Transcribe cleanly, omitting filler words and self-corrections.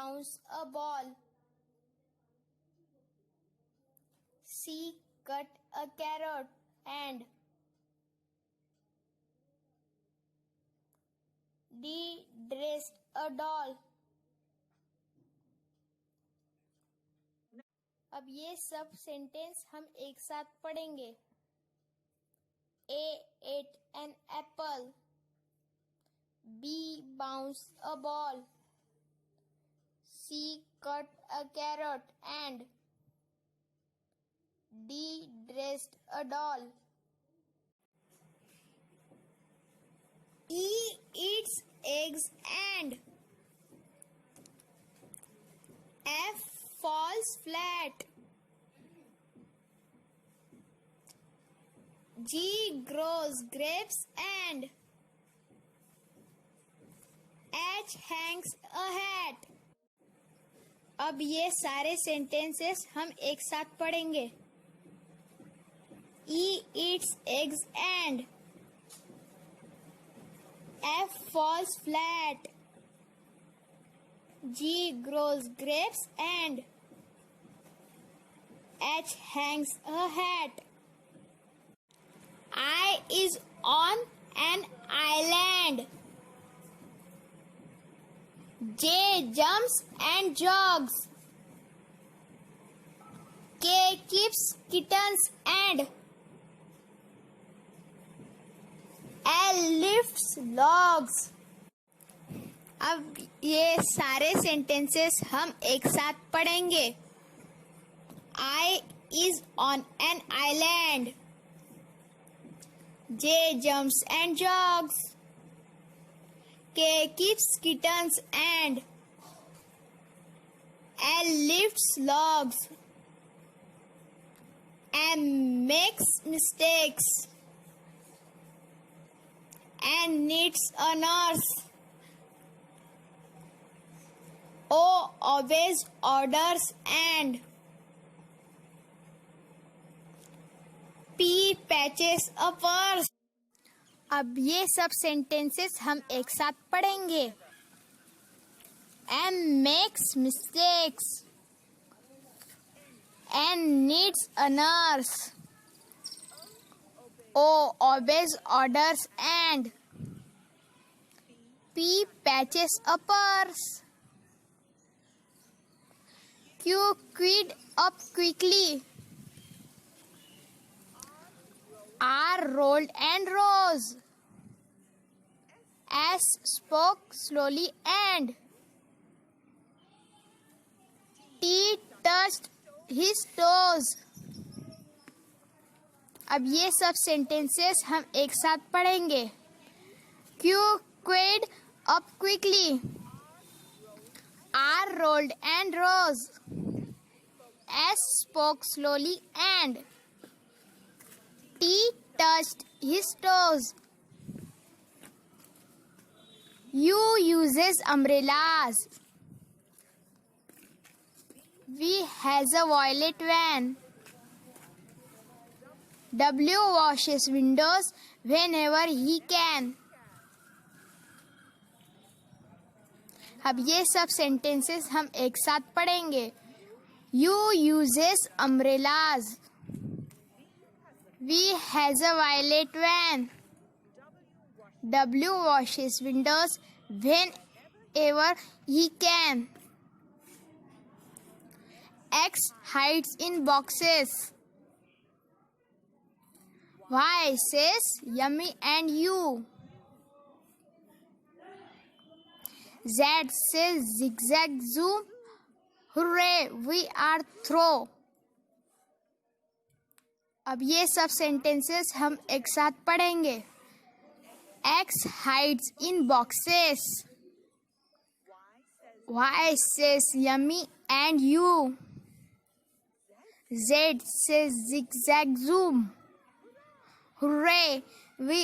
bounce a ball. C cut a carrot. And D dressed a doll. अब ये सब sentence हम एक साथ पढ़ेंगे. A ate an apple. B bounced a ball. C cut a carrot. And D dressed a doll. E eats eggs. And F falls flat. G grows grapes. And H hangs a hat. अब ये सारे sentences हम एक साथ पढ़ेंगे. E eats eggs. And F falls flat. G grows grapes. And H hangs a hat. I is on an island. J jumps and jogs. K keeps kittens. And L lifts logs. अब ये सारे sentences हम एक साथ पढ़ेंगे. I is on an island. J jumps and jogs. K keeps kittens. And L lifts logs. M makes mistakes. N needs a nurse. O obeys orders. And P patches a purse. अब ये सब sentences हम एक साथ पढ़ेंगे. M makes mistakes. N needs a nurse. O obeys orders. And P patches a purse. Q queued up quickly. R rolled and rose. S spoke slowly. And T touched his toes. अब ये सब sentences हम एक साथ पढ़ेंगे. Q queued up quickly. R rolled and rose. S spoke slowly. And T touched his toes. U uses umbrellas. V has a violet van. W washes windows whenever he can. अब ये सब sentences हम एक साथ पढ़ेंगे. U uses umbrellas. V has a violet van. W washes windows whenever he can. X hides in boxes. Y says yummy and you. Z says zigzag zoom. Hooray, we are through. अब ये सब sentences हम एक साथ पढ़ेंगे. X hides in boxes. Y says yummy and you. Z says zigzag zoom. Hooray, we